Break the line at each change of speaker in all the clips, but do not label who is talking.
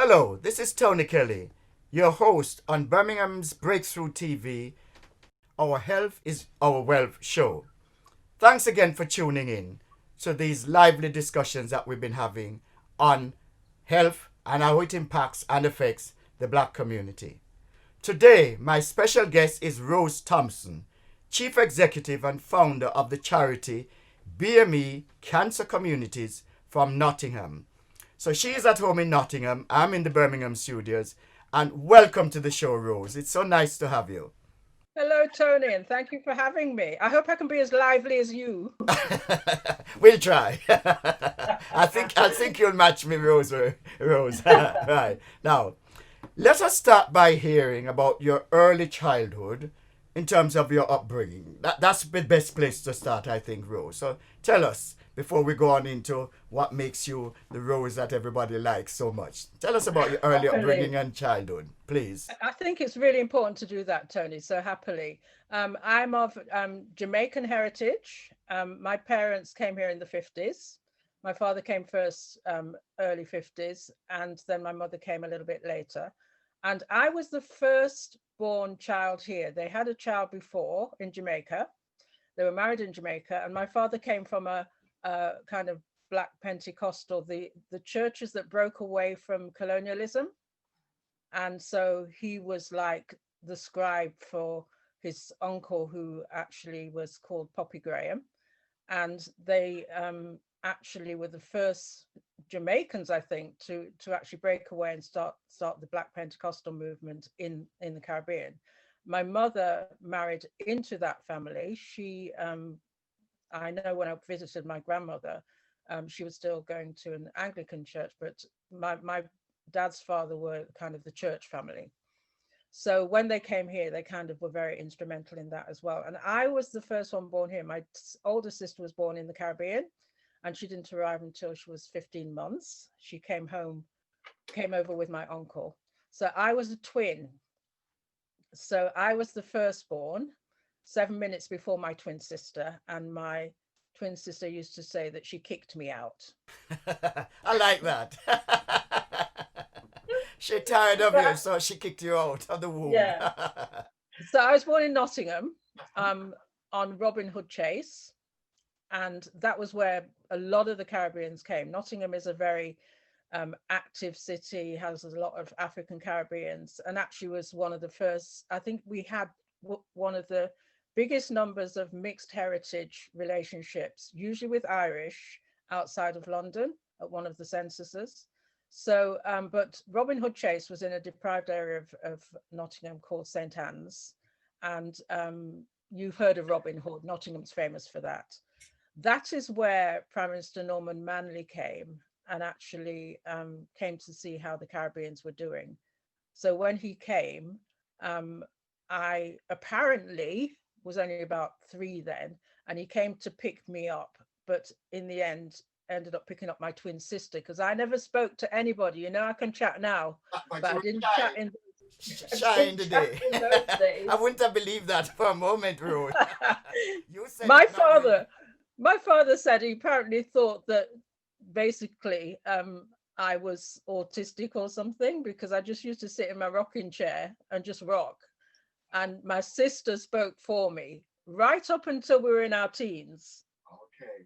Hello, this is Tony Kelly, your host on Birmingham's Breakthrough TV. Our Health is Our Wealth show. Thanks again for tuning in to these lively discussions that we've been having on health and how it impacts and affects the black community. Today, my special guest is Rose Thompson, Chief Executive and founder of the charity BME Cancer Communities from Nottingham. So she is at home in Nottingham. I'm in the Birmingham studios. And welcome to the show, Rose. It's so nice to have you.
Hello, Tony, and thank you for having me. I hope I can be as lively as you.
We'll try. I think you'll match me, Rose. Rose. Right. Now, let us start by hearing about your early childhood in terms of your upbringing. That's the best place to start, I think, Rose. So tell us before we go on into what makes you the Rose that everybody likes so much. Tell us about your early upbringing
Happily.
and childhood, please.
I think it's really important to do that, Tony, so happily. I'm of Jamaican heritage. My parents came here in the 50s. My father came first, early 50s, and then my mother came a little bit later. And I was the first born child here. They had a child before in Jamaica. They were married in Jamaica, and my father came from a kind of black Pentecostal, the churches that broke away from colonialism. And so he was like the scribe for his uncle, who actually was called Poppy Graham. And they actually were the first Jamaicans, I think, to actually break away and start the Black Pentecostal movement in the Caribbean. My mother married into that family. I know when I visited my grandmother, she was still going to an Anglican church, but my dad's father were kind of the church family. So when they came here, they kind of were very instrumental in that as well. And I was the first one born here. My older sister was born in the Caribbean, and she didn't arrive until she was 15 months. She came over with my uncle. So I was a twin. So I was the firstborn, 7 minutes before my twin sister, and my twin sister used to say that she kicked me out.
I like that. She tired of you,
But
so she kicked you out of the womb.
yeah, so I was born in Nottingham, on Robin Hood Chase, and that was where a lot of the Caribbeans came. Nottingham is a very active city, has a lot of African Caribbeans, and actually was one of the first. I think we had one of the biggest numbers of mixed heritage relationships, usually with Irish, outside of London at one of the censuses. So, but Robin Hood Chase was in a deprived area of Nottingham called St. Anne's. And you've heard of Robin Hood, Nottingham's famous for that. That is where Prime Minister Norman Manley came and actually came to see how the Caribbeans were doing. So when he came, I apparently was only about 3 then, and he came to pick me up. But in the end, ended up picking up my twin sister because I never spoke to anybody. I can chat now,
But
but
you
I
were
didn't
shy.
chat in I
Shy in
didn't
the
chat
day.
in those
I
days.
wouldn't have believed that for a moment, Rose. You said
my
it, not me.
father, my father said he apparently thought that basically I was autistic or something because I just used to sit in my rocking chair and just rock. And my sister spoke for me right up until we were in our teens.
Okay.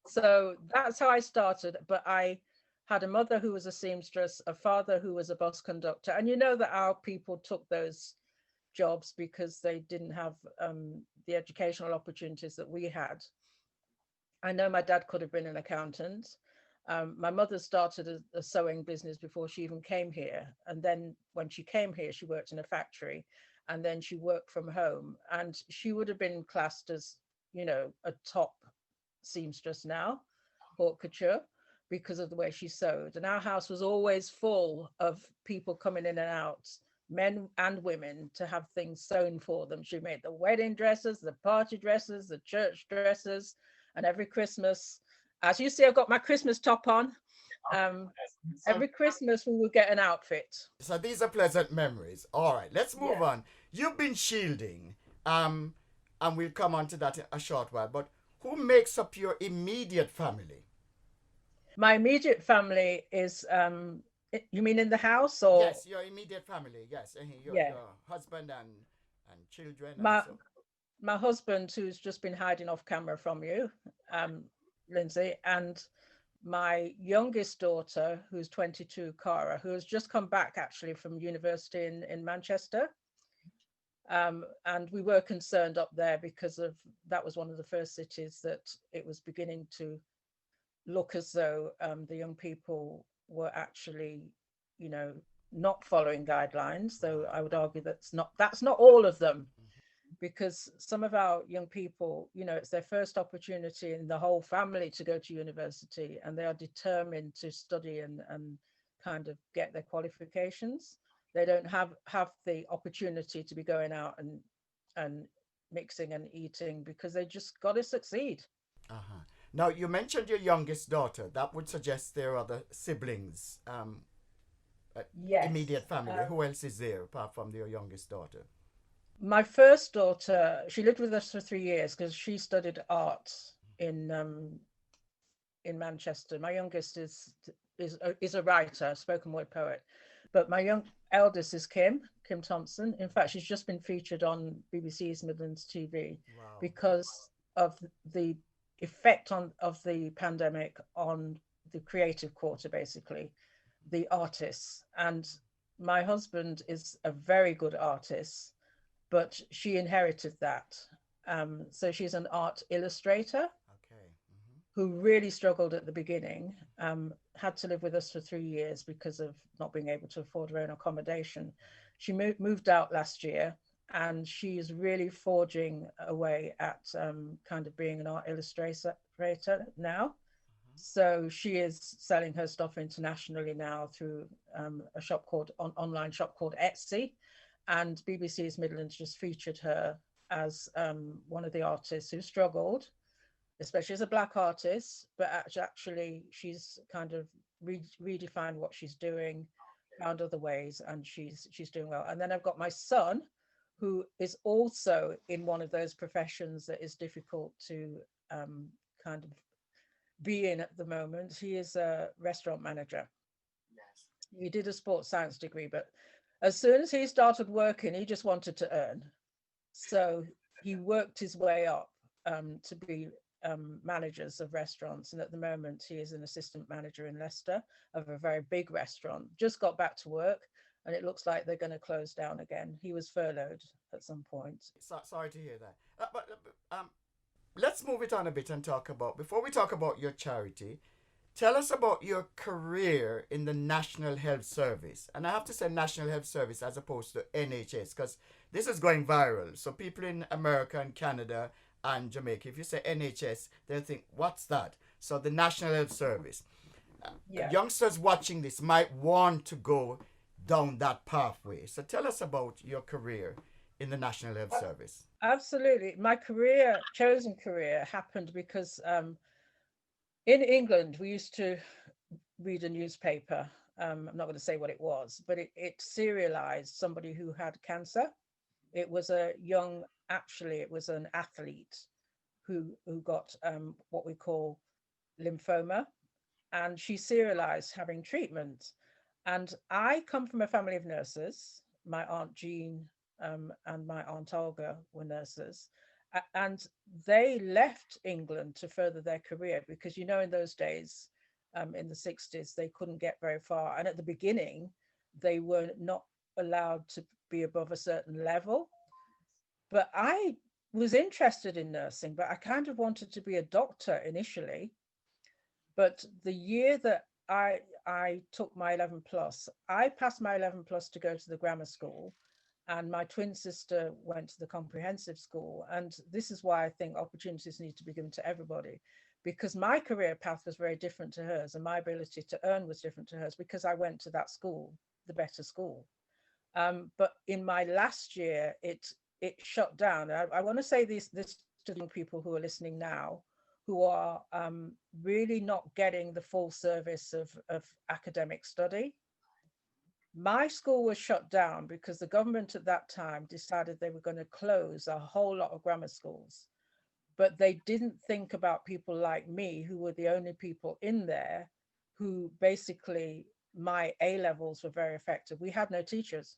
So that's how I started. But I had a mother who was a seamstress, a father who was a bus conductor. And you know that our people took those jobs because they didn't have the educational opportunities that we had. I know my dad could have been an accountant. My mother started a sewing business before she even came here. And then when she came here, she worked in a factory and then she worked from home. And she would have been classed as, a top seamstress now, haute couture, because of the way she sewed. And our house was always full of people coming in and out, men and women, to have things sewn for them. She made the wedding dresses, the party dresses, the church dresses, and every Christmas, as you see, I've got my Christmas top on. Um,
So,
every Christmas we would get an outfit.
so these are pleasant memories. All right, let's move
Yeah.
on. You've been shielding, um, and we'll come on to that in a short while. But who makes up your immediate family?
My immediate family is You mean in the house or?
Yes, your immediate family. Yes,
Yeah,
your husband and children and
my
so.
my husband, who's just been hiding off camera from you, um, Lindsay, and my youngest daughter, who's 22, Cara, who has just come back actually from university in Manchester. And we were concerned up there because of that was one of the first cities that it was beginning to look as though the young people were actually, you know, not following guidelines. Though
Right.
I would argue that's not all of them,
Mhm.
because some of our young people, it's their first opportunity in the whole family to go to university, and they are determined to study and kind of get their qualifications. They don't have the opportunity to be going out and mixing and eating because they just got to succeed.
Uh-huh. Now you mentioned your youngest daughter. That would suggest there are other siblings, uh, immediate
Yes.
family. Who else is there apart from your youngest daughter?
My first daughter, she lived with us for 3 years because she studied art in Manchester. My youngest is a writer, a spoken word poet, but my young eldest is Kim Thompson. In fact, she's just been featured on BBC's Midlands TV
Wow.
because of the effect of the pandemic on the creative quarter, basically the artists. And my husband is a very good artist, but she inherited that. So she's an art illustrator
Okay. Hmm.
who really struggled at the beginning, had to live with us for 3 years because of not being able to afford her own accommodation. She moved out last year, and she is really forging away at kind of being an art illustrator now. So she is selling her stuff internationally now through a shop called online shop called Etsy, and BBC's Midlands just featured her as one of the artists who struggled, especially as a black artist, but actually she's kind of redefined what she's doing, found other ways, and she's doing well. And then I've got my son, who is also in one of those professions that is difficult to kind of be in at the moment. He is a restaurant manager. He did a sports science degree, but as soon as he started working, he just wanted to earn. So he worked his way up to be managers of restaurants. And at the moment, he is an assistant manager in Leicester of a very big restaurant. Just got back to work, and it looks like they're going to close down again. He was furloughed at some point.
Sorry to hear that. Let's move it on a bit and talk about, before we talk about your charity, tell us about your career in the National Health Service. And I have to say National Health Service as opposed to NHS, because this is going viral. So people in America and Canada and Jamaica, if you say NHS, they'll think, what's that? So the National Health Service.
Yeah.
Youngsters watching this might want to go down that pathway. So tell us about your career in the National Health Service.
Absolutely. My chosen career, happened because in England, we used to read a newspaper. I'm not going to say what it was, but it serialized somebody who had cancer. It was actually, it was an athlete who got what we call lymphoma, and she serialized having treatment. And I come from a family of nurses. My Aunt Jean and my Aunt Olga were nurses. And they left England to further their career because, in those days, in the 60s, they couldn't get very far. And at the beginning, they were not allowed to be above a certain level. But I was interested in nursing, but I kind of wanted to be a doctor initially. But the year that I took my 11 plus, I passed my 11 plus to go to the grammar school, and my twin sister went to the comprehensive school. And this is why I think opportunities need to be given to everybody, because my career path was very different to hers, and my ability to earn was different to hers because I went to that school, the better school. But in my last year, it shut down. I want to say this to the young people who are listening now, who are really not getting the full service of academic study. My school was shut down because the government at that time decided they were going to close a whole lot of grammar schools. But they didn't think about people like me, who were the only people in there who basically my A levels were very effective. We had no teachers.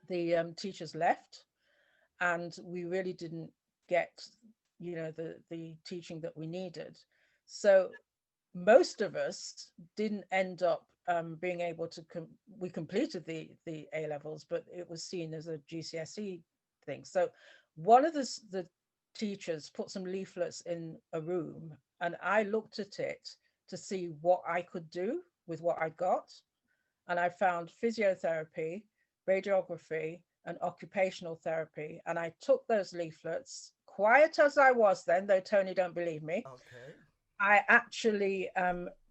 The teachers left, and we really didn't get, the teaching that we needed. So most of us didn't end up being able to. We completed the A levels, but it was seen as a GCSE thing. So one of the teachers put some leaflets in a room, and I looked at it to see what I could do with what I got, and I found physiotherapy, radiography, and occupational therapy. And I took those leaflets, quiet as I was then, though Tony don't believe me.
Okay.
I actually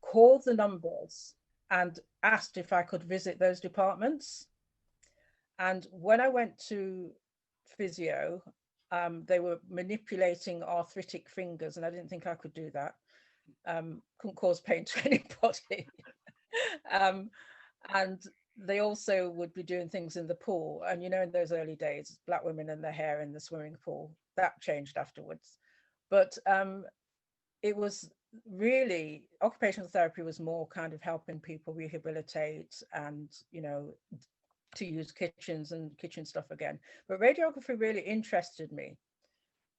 called the numbers and asked if I could visit those departments. And when I went to physio, they were manipulating arthritic fingers, and I didn't think I could do that. Couldn't cause pain to anybody. um, and they also would be doing things in the pool. And in those early days, black women and their hair in the swimming pool, that changed afterwards. But it was really, occupational therapy was more kind of helping people rehabilitate and, to use kitchens and kitchen stuff again. But radiography really interested me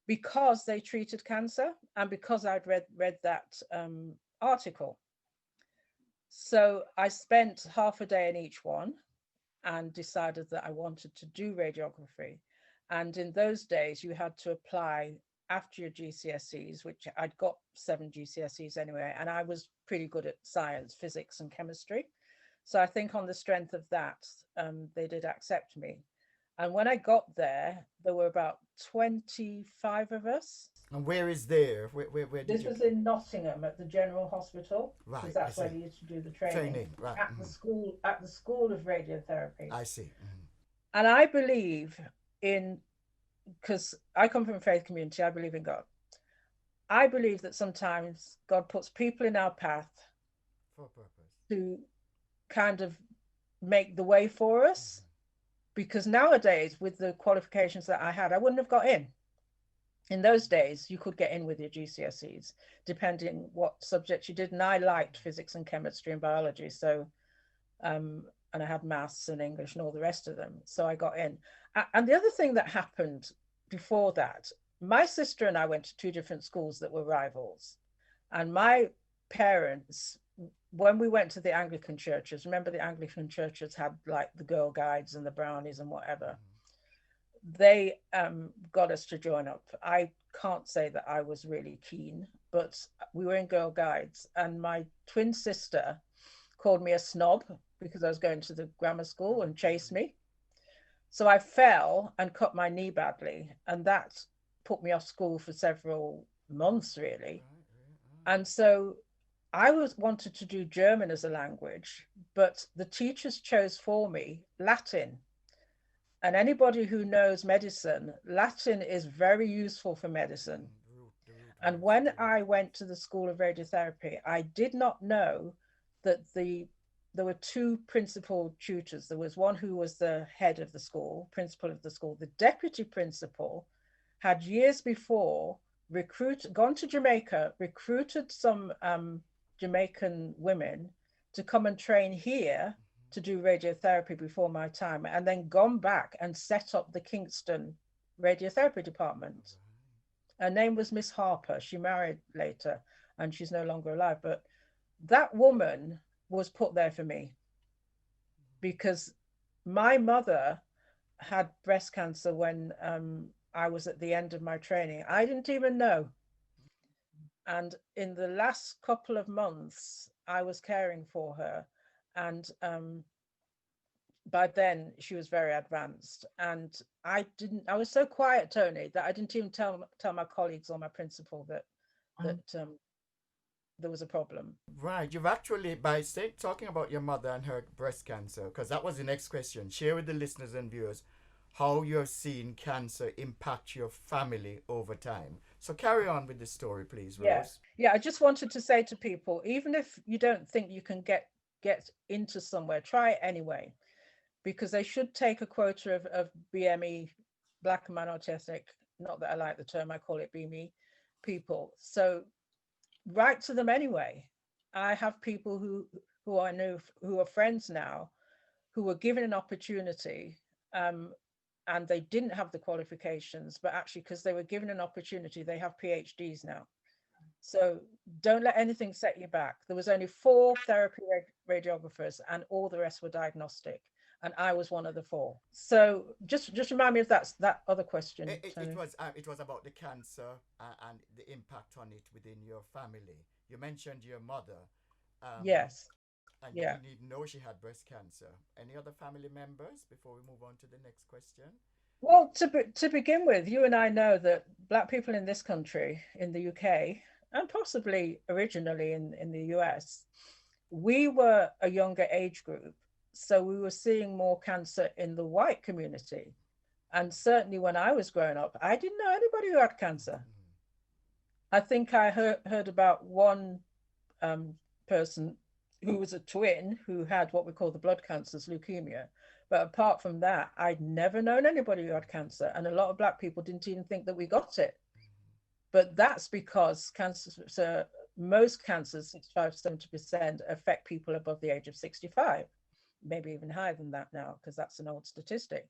because they treated cancer and because I'd read that article. So I spent half a day in each one and decided that I wanted to do radiography. And in those days, you had to apply after your GCSEs, which I'd got 7 GCSEs anyway, and I was pretty good at science, physics, and chemistry. So I think on the strength of that, they did accept me. And when I got there, there were about 25 of us.
And where is there? Where did
This
you?
was in Nottingham at the General Hospital,
Right,
because
I
that's where
see.
they used to do the training.
Training, right.
At the school of radiotherapy.
I see.
And I believe in, because I come from a faith community, I believe in God. I believe that sometimes God puts people in our path
For purpose.
to kind of make the way for us. Because nowadays, with the qualifications that I had, I wouldn't have got in. In those days, you could get in with your GCSEs, depending what subjects you did. And I liked physics and chemistry and biology. So, and I had maths and English and all the rest of them. So I got in. And the other thing that happened before that, my sister and I went to 2 different schools that were rivals. And my parents, when we went to the Anglican churches, remember the Anglican churches had like the Girl Guides and the Brownies and whatever. They got us to join up. I can't say that I was really keen, but we were in Girl Guides, and my twin sister called me a snob because I was going to the grammar school and chased me. So I fell and cut my knee badly, and that put me off school for several months, really. And so I wanted to do German as a language, but the teachers chose for me Latin. And anybody who knows medicine, Latin is very useful for medicine. And when I went to the School of Radiotherapy, I did not know that there were 2 principal tutors. There was one who was the head of the school, principal of the school. The deputy principal had years before gone to Jamaica, recruited some Jamaican women to come and train here to do radiotherapy before my time, and then gone back and set up the Kingston radiotherapy department. Her name was Miss Harper. She married later and she's no longer alive. But that woman was put there for me because my mother had breast cancer when I was at the end of my training. I didn't even know. And in the last couple of months, I was caring for her. And by then she was very advanced. And I was so quiet, Tony, that I didn't even tell my colleagues or my principal that there was a problem.
Right. You've actually, by talking about your mother and her breast cancer, because that was the next question, share with the listeners and viewers how you've seen cancer impact your family over time. So carry on with the story, please, Rose.
Yeah. I just wanted to say to people, even if you don't think you can get into somewhere, try it anyway, because they should take a quota of BME, Black and Minority Ethnic, not that I like the term, I call it BME people. So write to them anyway. I have people who who I knew, who are friends now, who were given an opportunity, um, and they didn't have the qualifications, but actually because they were given an opportunity, they have PhDs now. So don't let anything set you back. There was only four therapy radiographers, and all the rest were diagnostic, and I was one of the four. So just remind me if that's that other question, Tony.
It was about the cancer and the impact on it within your family. You mentioned your mother, um,
Yes,
and you
yeah.
didn't even know she had breast cancer. Any other family members before we move on to the next question?
Well, to begin with, you and I know that Black people in this country, in the UK, and possibly originally in the US, we were a younger age group. So we were seeing more cancer in the white community. And certainly when I was growing up, I didn't know anybody who had cancer.
Mm.
I think I heard about one um, person who was a twin who had what we call the blood cancers, leukemia. But apart from that, I'd never known anybody who had cancer. And a lot of Black people didn't even think that we got it. But that's because cancer, so most cancers, 65, 70%, affect people above the age of 65, maybe even higher than that now, because that's an old statistic.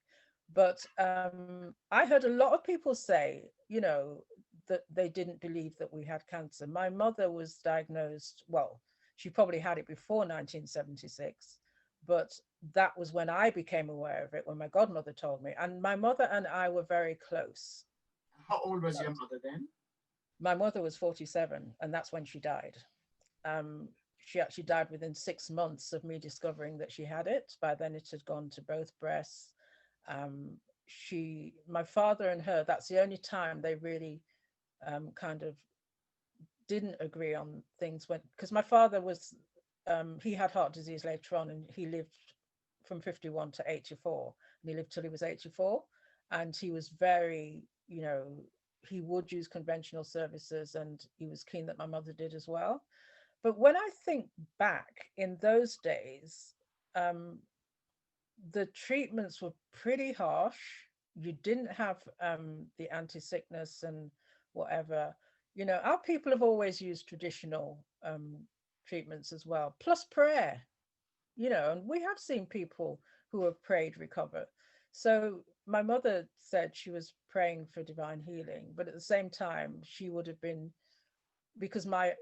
But I heard a lot of people say, that they didn't believe that we had cancer. My mother was diagnosed, well, she probably had it before 1976, but that was when I became aware of it, when my godmother told me. And my mother and I were very close.
How old was
But
your mother then?
my mother was 47, and that's when she died. She actually died within 6 months of me discovering that she had it. By then, it had gone to both breasts. My father and her, that's the only time they really kind of didn't agree on things when, because my father was, he had heart disease later on, and he lived from 51 to 84, and he lived till he was 84. And he was very, he would use conventional services, and he was keen that my mother did as well. But when I think back in those days, um, the treatments were pretty harsh. You didn't have the anti-sickness and whatever. Our people have always used traditional treatments as well, plus prayer. And we have seen people who have prayed recover. So my mother said she was praying for divine healing, but at the same time, she would have been, because my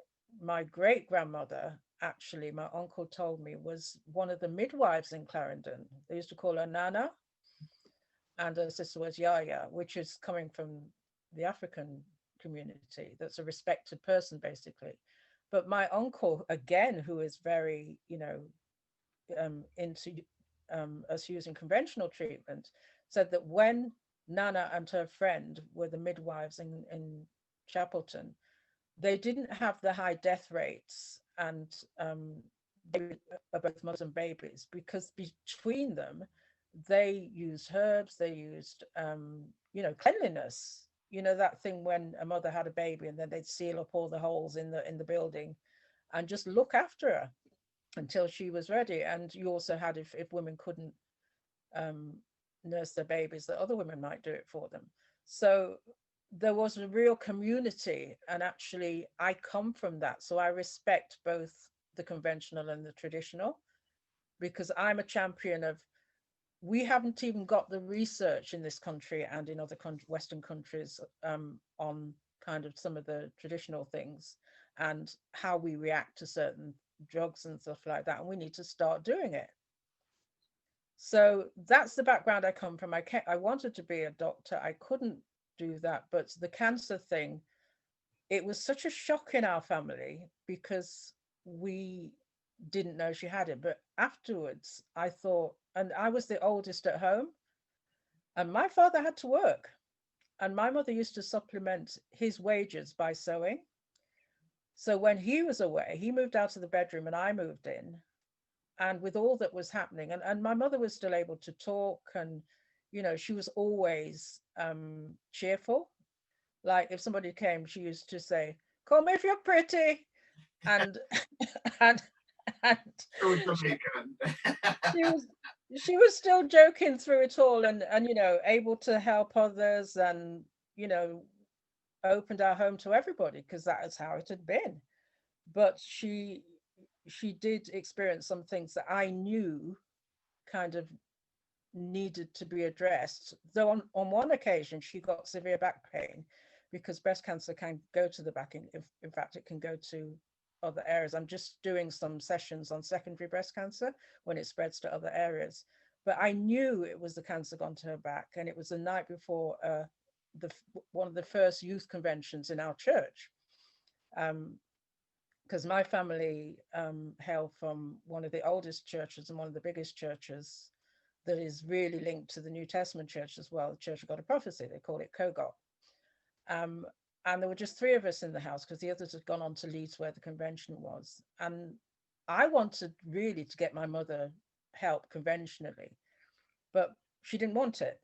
great grandmother, actually, my uncle told me, was one of the midwives in Clarendon. They used to call her Nana, and her sister was Yaya, which is coming from the African community. That's a respected person, basically. But my uncle, again, who is very, into us using conventional treatment, said that when Nana and her friend were the midwives in Chapelton, they didn't have the high death rates, and they are both Muslim babies, because between them, they used herbs, they used, cleanliness. That thing when a mother had a baby and then they'd seal up all the holes in the building and just look after her until she was ready. And you also had, if women couldn't um, nurse their babies, that other women might do it for them. So there was a real community, and actually I come from that, so I respect both the conventional and the traditional, because I'm a champion of, we haven't even got the research in this country and in other Western countries on kind of some of the traditional things and how we react to certain drugs and stuff like that, and we need to start doing it. So that's the background I come from. I wanted to be a doctor. I couldn't do that, but the cancer thing, it was such a shock in our family because we didn't know she had it. But afterwards, I thought, and I was the oldest at home, and my father had to work, and my mother used to supplement his wages by sewing. So when he was away, he moved out of the bedroom and I moved in. And with all that was happening, and my mother was still able to talk, and she was always cheerful. Like if somebody came, she used to say, "Come if you're pretty," and and and
So Jamaican.
she was she was still joking through it all, and able to help others, and you know opened our home to everybody, because that is how it had been. But she she did experience some things that I knew kind of needed to be addressed. Though on one occasion she got severe back pain because breast cancer can go to the back. If in fact it can go to other areas. I'm just doing some sessions on secondary breast cancer when it spreads to other areas. But I knew it was the cancer gone to her back, and it was the night before the one of the first youth conventions in our church. Because my family hail from one of the oldest churches and one of the biggest churches that is really linked to the New Testament church as well, the Church of God of Prophecy. They call it Kogot. Um, and there were just three of us in the house because the others had gone on to Leeds where the convention was. And I wanted really to get my mother help conventionally, but she didn't want it.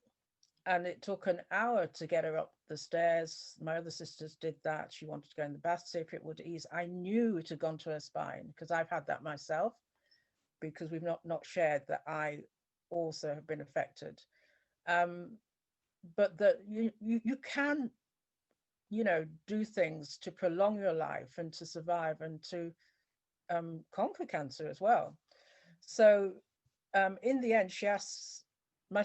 And it took an hour to get her up the stairs. My other sisters did that. She wanted to go in the bath, see if it would ease. I knew it had gone to her spine because I've had that myself, because we've not shared that I also have been affected. Um, but that you can, do things to prolong your life and to survive and to conquer cancer as well. So in the end, she asks, my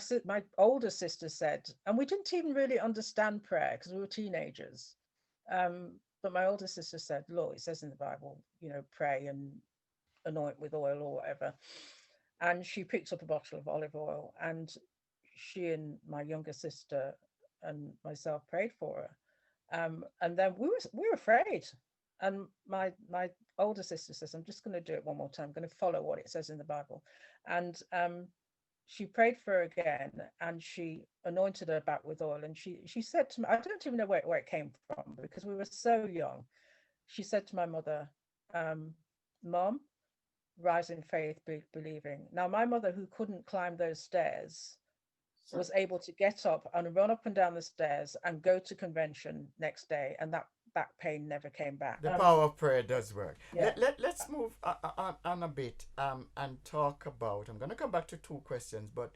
older sister said, and we didn't even really understand prayer because we were teenagers. But my older sister said, look, it says in the Bible, pray and anoint with oil or whatever. And she picked up a bottle of olive oil, and she and my younger sister and myself prayed for her. And then we were afraid. And my older sister says, I'm just going to do it one more time. I'm going to follow what it says in the Bible. And she prayed for her again, and she anointed her back with oil. And she said to me, I don't even know where it came from because we were so young. She said to my mother, Mom, rise in faith, believing. Now, my mother, who couldn't climb those stairs, was able to get up and run up and down the stairs and go to convention next day, and that back pain never came back.
The power of prayer does work.
Yeah.
Let's move on a bit and talk about, I'm going to come back to two questions, but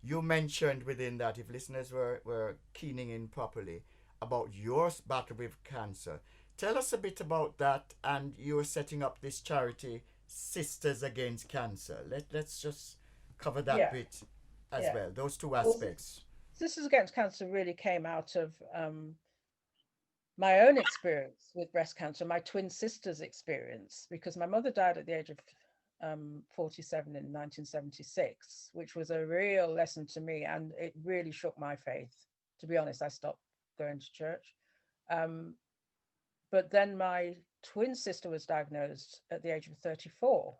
you mentioned within that, if listeners were keening in properly, about your battle with cancer. Tell us a bit about that, and you're setting up this charity, Sisters Against Cancer. Let's just cover that
Yeah.
bit as
Yeah.
well, those two aspects.
Sisters Against Cancer really came out of my own experience with breast cancer, my twin sister's experience, because my mother died at the age of 47 in 1976, which was a real lesson to me, and it really shook my faith. To be honest, I stopped going to church. But then my twin sister was diagnosed at the age of 34.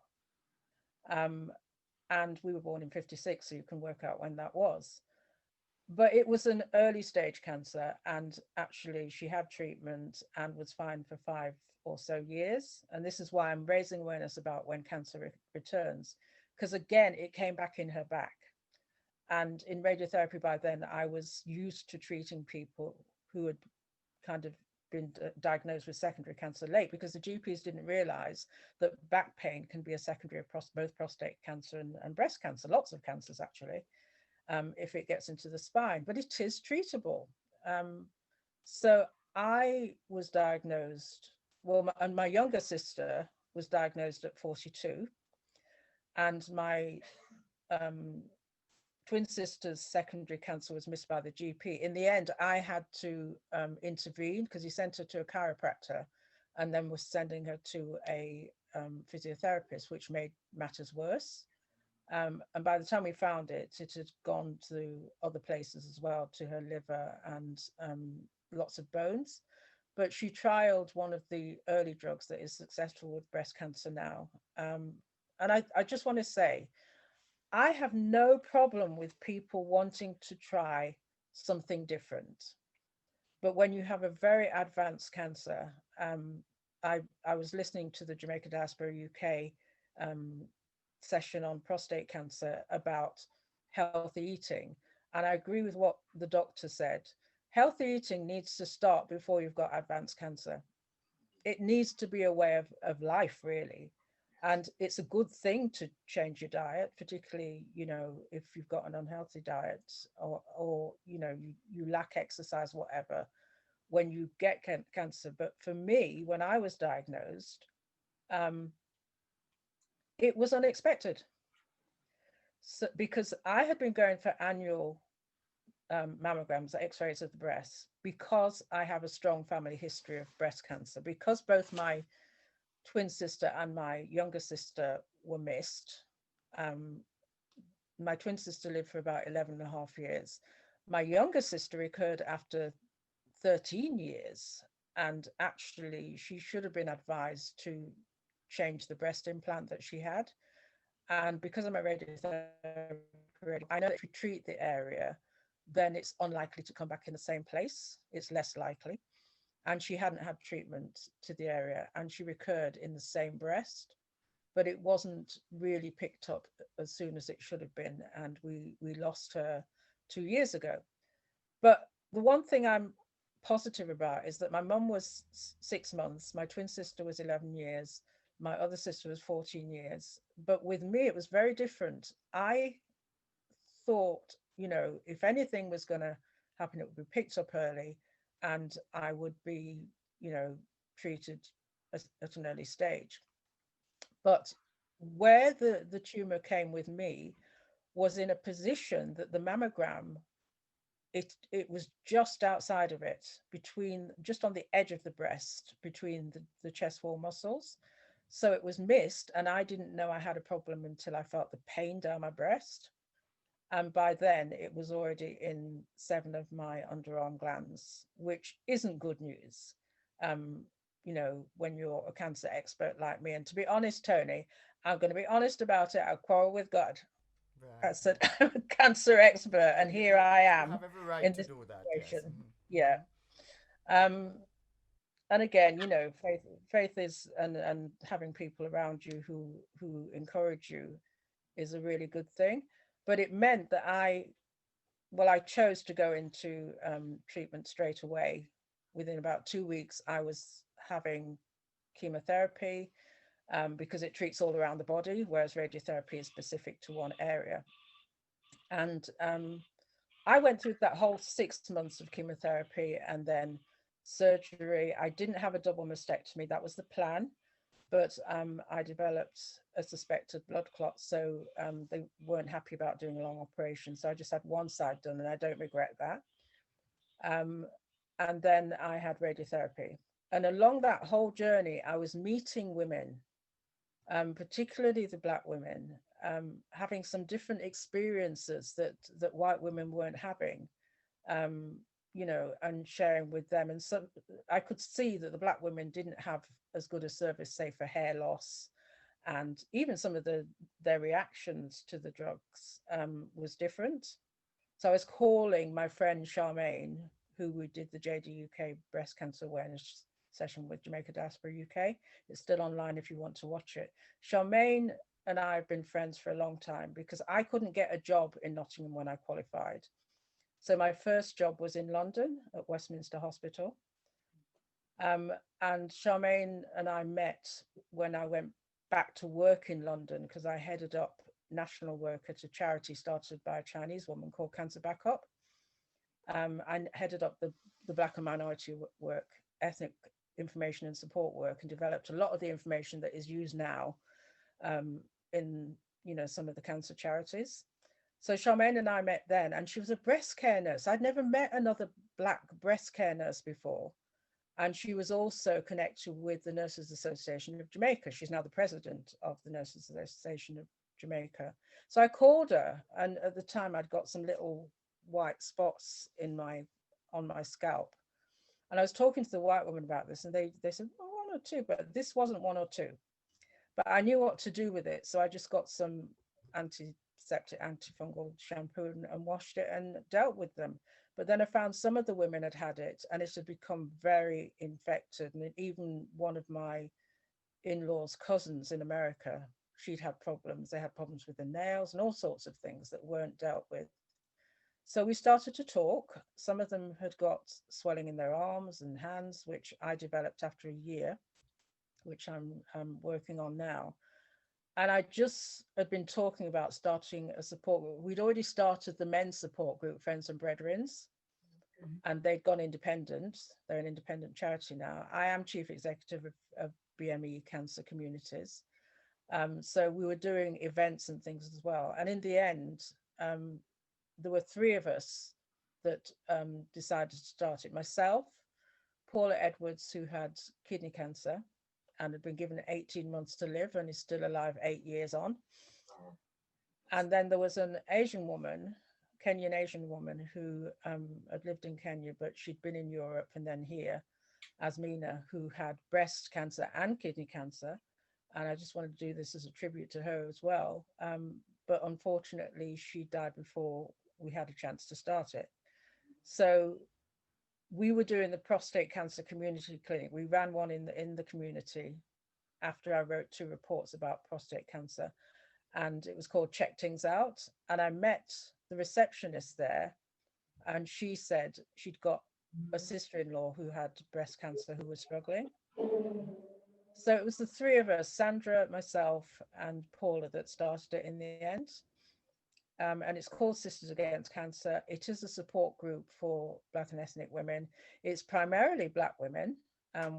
And we were born in 56, so you can work out when that was. But it was an early stage cancer, and actually she had treatment and was fine for 5 or so years. And this is why I'm raising awareness about when cancer returns, because again, it came back in her back. And in radiotherapy by then, I was used to treating people who had kind of been diagnosed with secondary cancer late, because the GPs didn't realize that back pain can be a secondary of both prostate cancer and breast cancer, lots of cancers actually. If it gets into the spine, but it is treatable. So I was diagnosed, and my younger sister was diagnosed at 42, and my twin sister's secondary cancer was missed by the GP. In the end, I had to intervene because he sent her to a chiropractor and then was sending her to a physiotherapist, which made matters worse. And by the time we found it, it had gone to other places as well, to her liver and lots of bones. But she trialed one of the early drugs that is successful with breast cancer now. And I just want to say, I have no problem with people wanting to try something different. But when you have a very advanced cancer, I was listening to the Jamaica Diaspora UK session on prostate cancer about healthy eating. And I agree with what the doctor said. Healthy eating needs to start before you've got advanced cancer. It needs to be a way of life, really. And it's a good thing to change your diet, particularly, if you've got an unhealthy diet or you lack exercise, whatever, when you get cancer. But for me, when I was diagnosed, it was unexpected. So, because I had been going for annual mammograms, x-rays of the breast, because I have a strong family history of breast cancer, because both my twin sister and my younger sister were missed. Um, my twin sister lived for about 11 and a half years. My younger sister recurred after 13 years. And actually, she should have been advised to change the breast implant that she had. And because I'm a radiotherapy, I know that if you treat the area, then it's unlikely to come back in the same place. It's less likely. And she hadn't had treatment to the area, and she recurred in the same breast, but it wasn't really picked up as soon as it should have been. And we lost her 2 years ago. But the one thing I'm positive about is that my mum was 6 months, my twin sister was 11 years, my other sister was 14 years. But with me, it was very different. I thought, if anything was going to happen, it would be picked up early and I would be, treated at an early stage. But where the tumor came with me was in a position that the mammogram, it was just outside of it, between, just on the edge of the breast, between the chest wall muscles. So it was missed, and I didn't know I had a problem until I felt the pain down my breast. And by then it was already in 7 of my underarm glands, which isn't good news. um when you're a cancer expert like me. And to be honest, Tony, I'm going to be honest about it, I quarrel with God. I
Right.
said, I'm a cancer expert,
Yeah,
and here I
you
am
have every right
in
to
this
do that. Yes.
situation.
Mm-hmm.
Yeah.
Mm-hmm.
um and again, faith is, and having people around you who encourage you is a really good thing. But it meant that I chose to go into treatment straight away. Within about 2 weeks, I was having chemotherapy, because it treats all around the body, whereas radiotherapy is specific to one area. And I went through that whole 6 months of chemotherapy and then surgery. I didn't have a double mastectomy, that was the plan. But I developed a suspected blood clot, so they weren't happy about doing a long operation. So I just had one side done, and I don't regret that. Um, and then I had radiotherapy. And along that whole journey, I was meeting women, particularly the Black women, having some different experiences that white women weren't having, um, and sharing with them. And so I could see that the Black women didn't have as good a service, say, for hair loss, and even some of their reactions to the drugs was different. So I was calling my friend Charmaine, who we did the JDUK breast cancer awareness session with, Jamaica Diaspora UK. It's still online if you want to watch it. Charmaine and I have been friends for a long time because I couldn't get a job in Nottingham when I qualified. So my first job was in London at Westminster Hospital. Um, and Charmaine and I met when I went back to work in London, because I headed up national work at a charity started by a Chinese woman called Cancer Backup. I headed up the Black and minority work, ethnic information and support work, and developed a lot of the information that is used now um, in some of the cancer charities. So Charmaine and I met then, and she was a breast care nurse. I'd never met another Black breast care nurse before. And she was also connected with the Nurses Association of Jamaica. She's now the president of the Nurses Association of Jamaica. So I called her, and at the time I'd got some little white spots on my scalp. And I was talking to the white woman about this, and they said, oh, 1 or 2, but this wasn't 1 or 2. But I knew what to do with it. So I just got some antiseptic, antifungal shampoo and washed it and dealt with them. But then I found some of the women had had it, and it had become very infected. And even one of my in-laws' cousins in America, she'd had problems. They had problems with the nails and all sorts of things that weren't dealt with. So we started to talk. Some of them had got swelling in their arms and hands, which I developed after a year, which I'm working on now. And I just had been talking about starting a support group. We'd already started the men's support group, Friends and Brethrens, and they'd gone independent. They're an independent charity now. I am chief executive of BME Cancer Communities. So we were doing events and things as well. And in the end, um, there were three of us that decided to start it. Myself, Paula Edwards, who had kidney cancer and had been given 18 months to live and is still alive 8 years on. And then there was an Asian woman, Kenyan Asian woman, who had lived in Kenya, but she'd been in Europe and then here, Asmina, who had breast cancer and kidney cancer. And I just wanted to do this as a tribute to her as well. But unfortunately, she died before we had a chance to start it. So we were doing the prostate cancer community clinic. We ran one in the community after I wrote two reports about prostate cancer, and it was called Check Things Out. And I met the receptionist there, and she said she'd got a sister-in-law who had breast cancer who was struggling. So it was the three of us, Sandra, myself, and Paula, that started it in the end. And it's called Sisters Against Cancer. It is a support group for Black and ethnic women. It's primarily Black women.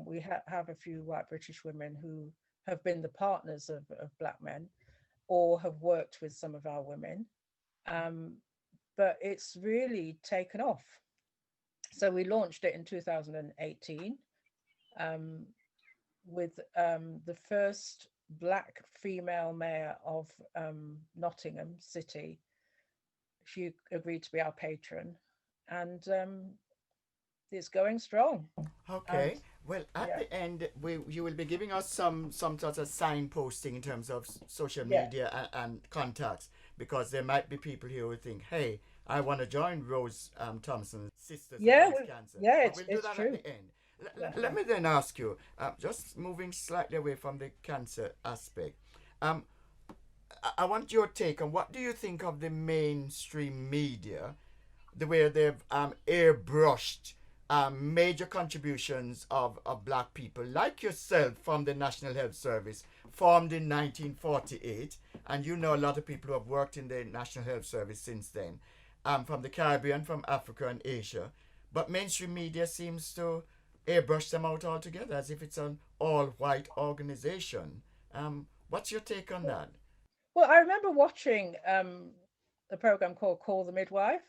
We have a few white British women who have been the partners of Black men or have worked with some of our women. Um, but it's really taken off. So we launched it in 2018 um, with the first Black female mayor of Nottingham City. She agreed to be our patron, and it's going strong. And
Okay. Well, at
yeah,
the end, you will be giving us some sort of signposting in terms of social
yeah,
media and contacts, because there might be people here who think, "Hey, I want to join Rose Thompson's Sisters
yeah,
Against Cancer."
yeah.
But
It's
we'll do
it's
that at
true.
the end.
Yeah,
Let me then ask you, just moving slightly away from the cancer aspect. Um, I want your take on what do you think of the mainstream media, the way they've airbrushed major contributions of black people like yourself from the National Health Service, formed in 1948, and you know a lot of people who have worked in the National Health Service since then, from the Caribbean, from Africa and Asia. But mainstream media seems to airbrush them out altogether as if it's an all-white organization. What's your take on that?
well, I remember watching a program called Call the Midwife.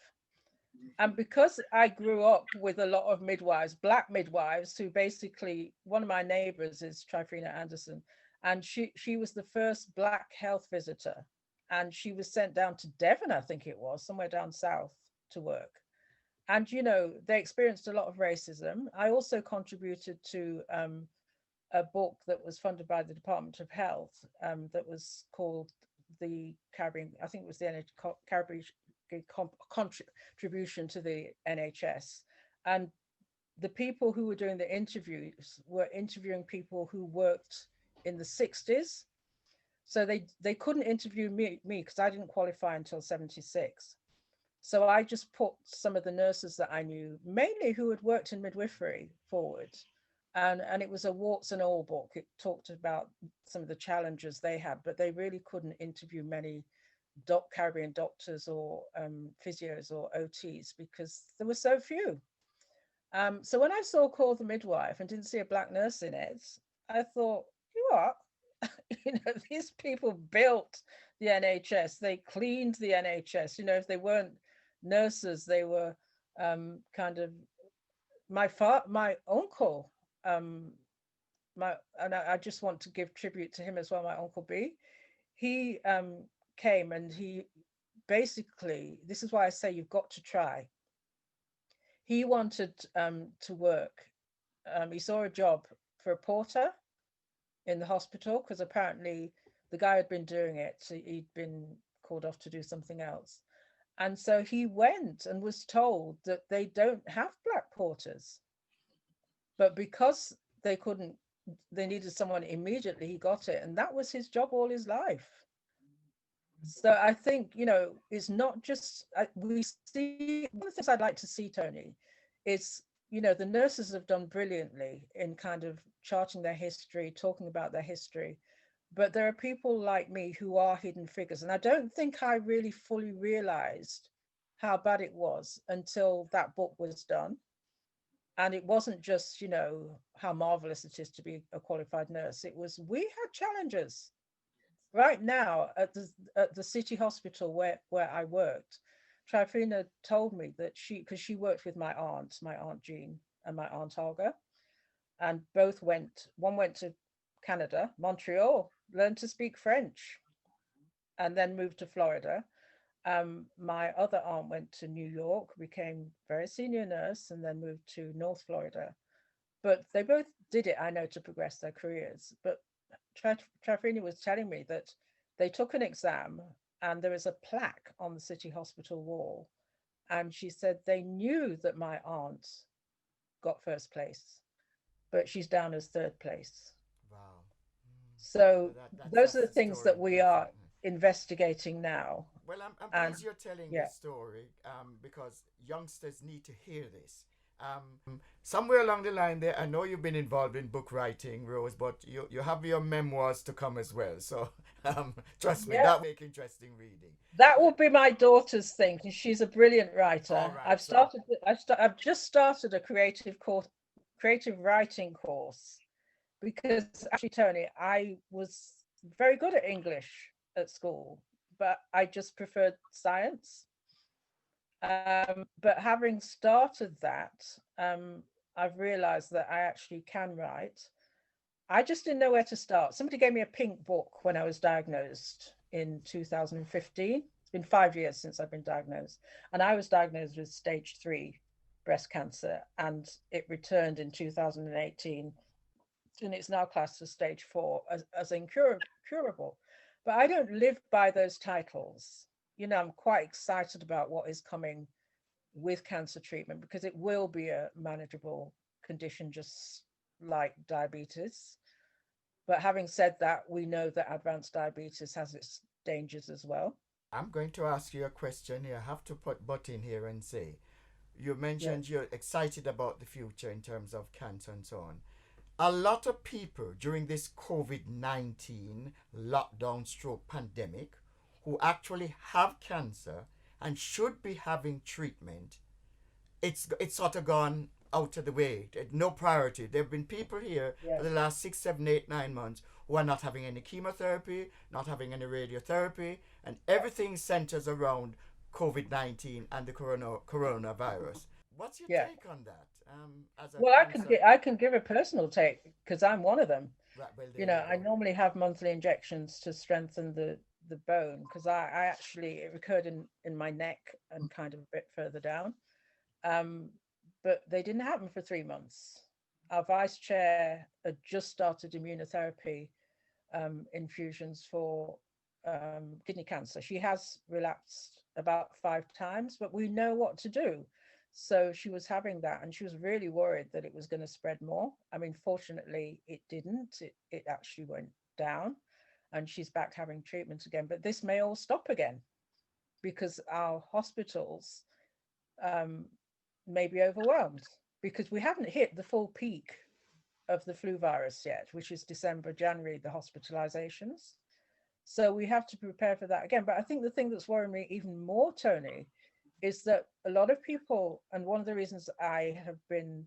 And because I grew up with a lot of midwives, Black midwives, who basically, one of my neighbors is Trifina Anderson, and she was the first Black health visitor. And she was sent down to Devon, I think it was, somewhere down south to work. And, they experienced a lot of racism. I also contributed to a book that was funded by the Department of Health that was called the Caribbean, I think it was the Caribbean contribution to the NHS. And the people who were doing the interviews were interviewing people who worked in the 60s. So they couldn't interview me because I didn't qualify until 76. So I just put some of the nurses that I knew, mainly who had worked in midwifery, forward. And it was a warts and all book. It talked about some of the challenges they had, but they really couldn't interview many Caribbean doctors or physios or OTs because there were so few. So when I saw Call the Midwife and didn't see a Black nurse in it, I thought, you know what? These people built the NHS. They cleaned the NHS. If they weren't nurses, they were kind of my uncle. Um, I just want to give tribute to him as well. My uncle B, he came and he basically, this is why I say you've got to try. He wanted to work. He saw a job for a porter in the hospital because apparently the guy had been doing it. So he'd been called off to do something else. And so he went and was told that they don't have Black porters. But because they couldn't, they needed someone immediately, he got it. And that was his job all his life. So I think, it's not just, we see, one of the things I'd like to see, Tony, is, the nurses have done brilliantly in kind of charting their history, talking about their history. But there are people like me who are hidden figures. And I don't think I really fully realized how bad it was until that book was done. And it wasn't just, how marvelous it is to be a qualified nurse. It was, we had challenges. right now at the city hospital where I worked, Trifina told me that because she worked with my aunt Jean and my aunt Olga, and both went. One went to Canada, Montreal, learned to speak French, and then moved to Florida. My other aunt went to New York, became very senior nurse, and then moved to North Florida. But they both did it, I know, to progress their careers. But Trafini was telling me that they took an exam and there is a plaque on the city hospital wall. And she said they knew that my aunt got first place, but she's down as third place.
Wow. Mm. So
So those
that's
are the
the
things that
story.
we
That's
are investigating now.
well, I'm
And
pleased you're telling
yeah,
this story because youngsters need to hear this. Somewhere along the line there, I know you've been involved in book writing, Rose, but you have your memoirs to come as well. So trust me,
yeah,
that will make interesting reading.
that will be my daughter's thing because she's a brilliant
All
writer.
right. So
I've just started a creative writing course because actually, Tony, I was very good at English at school, but I just preferred science. But having started that, I've realized that I actually can write. I just didn't know where to start. Somebody gave me a pink book when I was diagnosed in 2015. It's been 5 years since I've been diagnosed. And I was diagnosed with stage 3 breast cancer, and it returned in 2018. And it's now classed as stage 4 as incurable. But I don't live by those titles. You know, I'm quite excited about what is coming with cancer treatment because it will be a manageable condition, just like diabetes. But having said that, we know that advanced diabetes has its dangers as well.
I'm going to ask you a question here. I have to put butt in here and say, you
Yeah,
mentioned you're excited about the future in terms of cancer and so on. A lot of people during this COVID 19 lockdown stroke pandemic who actually have cancer and should be having treatment, it's sort of gone out of the way. No priority. There have been people here
yeah,
for the last 6, 7, 8, 9 months who are not having any chemotherapy, not having any radiotherapy, and everything centers around COVID-19 and the coronavirus. What's your
yeah.
take on that? As a
Well,
cancer,
I can give a personal take because I'm one of them.
right? Well,
You
there you
know, I
go.
normally have monthly injections to strengthen the bone because I actually it recurred in my neck and kind of a bit further down. Um, but they didn't happen for 3 months. Our vice chair had just started immunotherapy infusions for kidney cancer. She has relapsed about 5 times, but we know what to do. So she was having that, and she was really worried that it was going to spread more. I mean, fortunately, it didn't. It actually went down, and she's back having treatment again. But this may all stop again because our hospitals um, may be overwhelmed because we haven't hit the full peak of the flu virus yet, which is December, January, the hospitalizations. So we have to prepare for that again. But I think the thing that's worrying me even more, Tony, is that a lot of people, and one of the reasons I have been,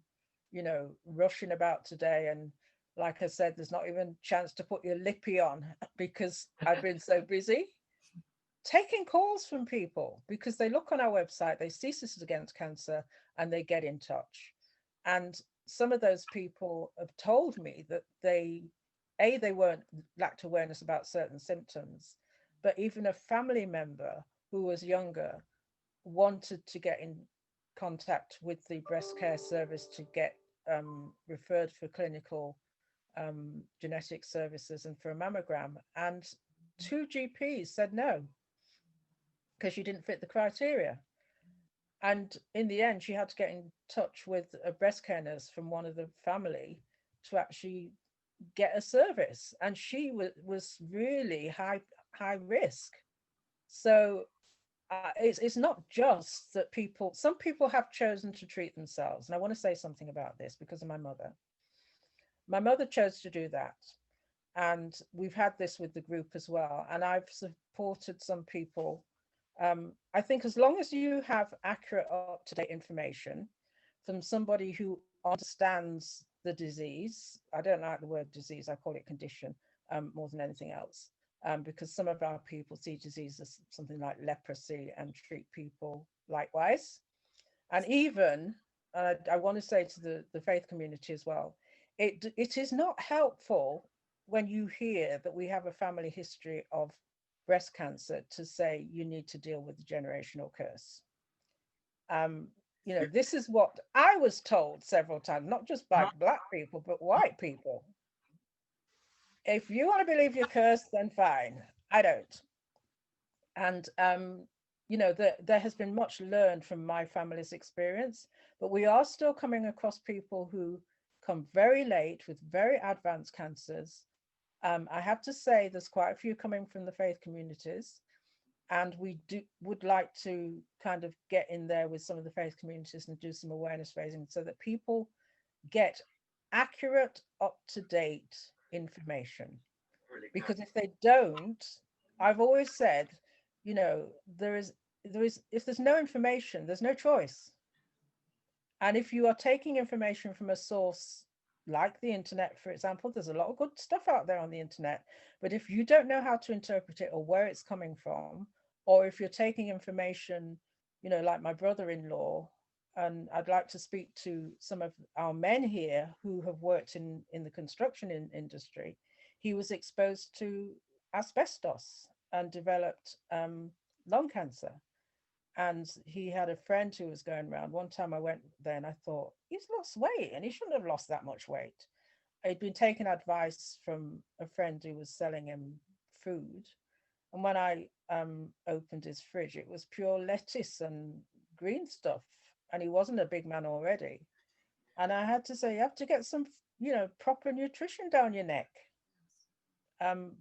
you know, rushing about today, and like I said, there's not even a chance to put your lippy on because I've been so busy taking calls from people because they look on our website, they see Sisters Against Cancer, and they get in touch. And some of those people have told me that they weren't lacked awareness about certain symptoms, but even a family member who was younger wanted to get in contact with the breast care service to get referred for clinical genetic services and for a mammogram. And two GPs said no because she didn't fit the criteria. And in the end, she had to get in touch with a breast care nurse from one of the family to actually get a service. And she was really high risk. So it's not just that some people have chosen to treat themselves. And I want to say something about this because of my mother. My mother chose to do that. And we've had this with the group as well. And I've supported some people. I think as long as you have accurate, up to date information from somebody who understands the disease, I don't like the word disease, I call it condition more than anything else. because some of our people see disease as something like leprosy and treat people likewise. And even, I want to say to the faith community as well, it is not helpful when you hear that we have a family history of breast cancer to say you need to deal with the generational curse. Um, this is what I was told several times, not just by Black people, but white people. If you want to believe you're cursed, then fine. I don't. And there has been much learned from my family's experience, but we are still coming across people who come very late with very advanced cancers. I have to say there's quite a few coming from the faith communities, and would like to kind of get in there with some of the faith communities and do some awareness raising so that people get accurate, up-to-date information. Because if they don't, I've always said, there is if there's no information, there's no choice. And if you are taking information from a source like the internet, for example, there's a lot of good stuff out there on the internet, but if you don't know how to interpret it or where it's coming from, or if you're taking information, like my brother-in-law, and I'd like to speak to some of our men here who have worked in the construction industry. He was exposed to asbestos and developed lung cancer. And he had a friend who was going around. One time I went there and I thought, he's lost weight and he shouldn't have lost that much weight. I'd been taking advice from a friend who was selling him food. And when I opened his fridge, it was pure lettuce and green stuff. And he wasn't a big man already. And I had to say, you have to get some, proper nutrition down your neck,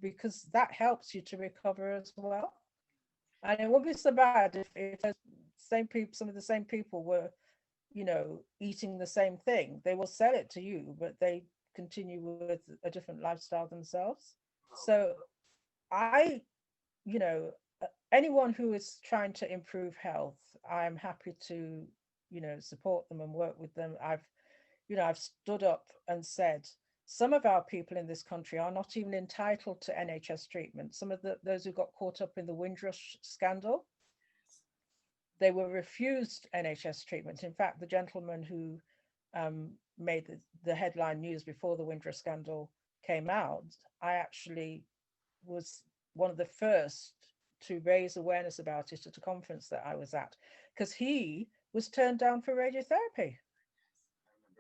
because that helps you to recover as well. And it wouldn't be so bad if some of the same people were, eating the same thing. They will sell it to you, but they continue with a different lifestyle themselves. So I, anyone who is trying to improve health, I'm happy to, support them and work with them. I've stood up and said, some of our people in this country are not even entitled to NHS treatment. Some of those who got caught up in the Windrush scandal, they were refused NHS treatment. In fact, the gentleman who made the headline news before the Windrush scandal came out, I actually was one of the first to raise awareness about it at a conference that I was at, because he was turned down for radiotherapy,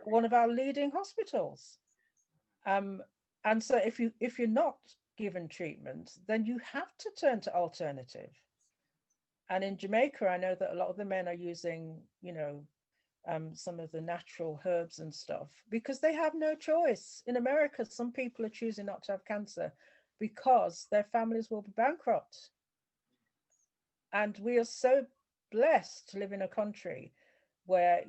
one of our leading hospitals. And so if you're not given treatment, then you have to turn to alternative. And in Jamaica, I know that a lot of the men are using, some of the natural herbs and stuff because they have no choice. In America, some people are choosing not to have cancer because their families will be bankrupt. And we are so blessed to live in a country where,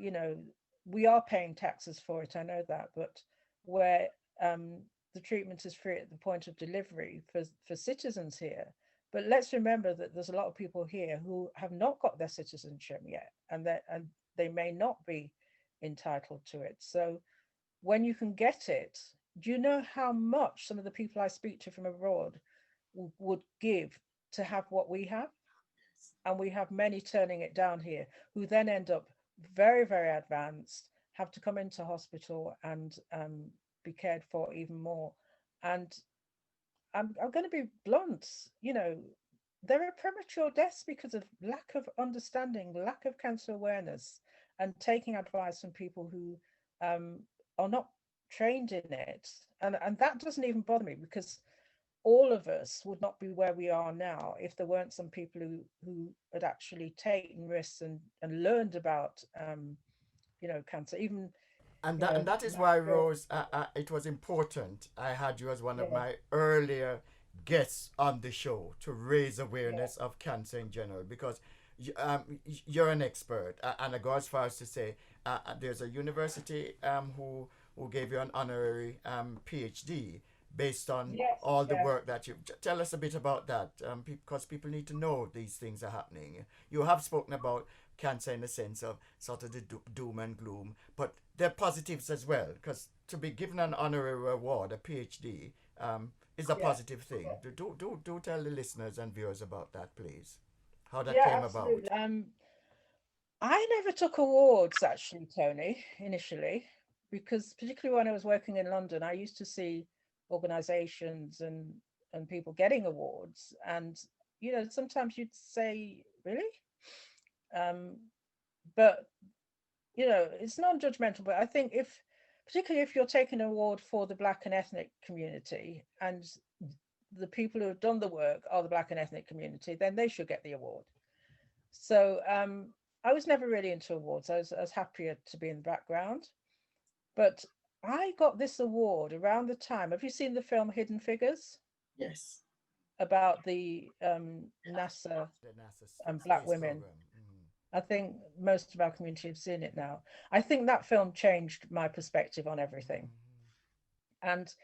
we are paying taxes for it, I know that, but where the treatment is free at the point of delivery for citizens here. But let's remember that there's a lot of people here who have not got their citizenship yet, and they may not be entitled to it. So when you can get it, do you know how much some of the people I speak to from abroad would give to have what we have? And we have many turning it down here who then end up very, very advanced, have to come into hospital and be cared for even more. And I'm going to be blunt, there are premature deaths because of lack of understanding, lack of cancer awareness, and taking advice from people who are not trained in it. And that doesn't even bother me, because all of us would not be where we are now if there weren't some people who had actually taken risks and learned about cancer. Even
And that is why, Rose, it was important I had you as one of my earlier guests on the show to raise awareness of cancer in general, because you're an expert, and I go as far as to say there's a university who gave you an honorary PhD based on all the work that you tell us a bit about that, because people need to know these things are happening. You have spoken about cancer in the sense of sort of the doom and gloom, but there are positives as well, because to be given an honorary award, a PhD, is a
Yeah.
positive thing. Do tell the listeners and viewers about that, please. How that
Yeah,
came about.
absolutely. I never took awards actually, Tony, initially, because particularly when I was working in London, I used to see organizations and people getting awards. And, sometimes you'd say, really? Um, but, it's non-judgmental, but I think particularly if you're taking an award for the Black and ethnic community and the people who have done the work are the Black and ethnic community, then they should get the award. So I was never really into awards. I was happier to be in the background. But I got this award around the time. Have you seen the film Hidden Figures
Yes.
about the NASA
The NASA
and Black
space
women?
program. Mhm.
I think most of our community have seen it now. I think that film changed my perspective on everything. And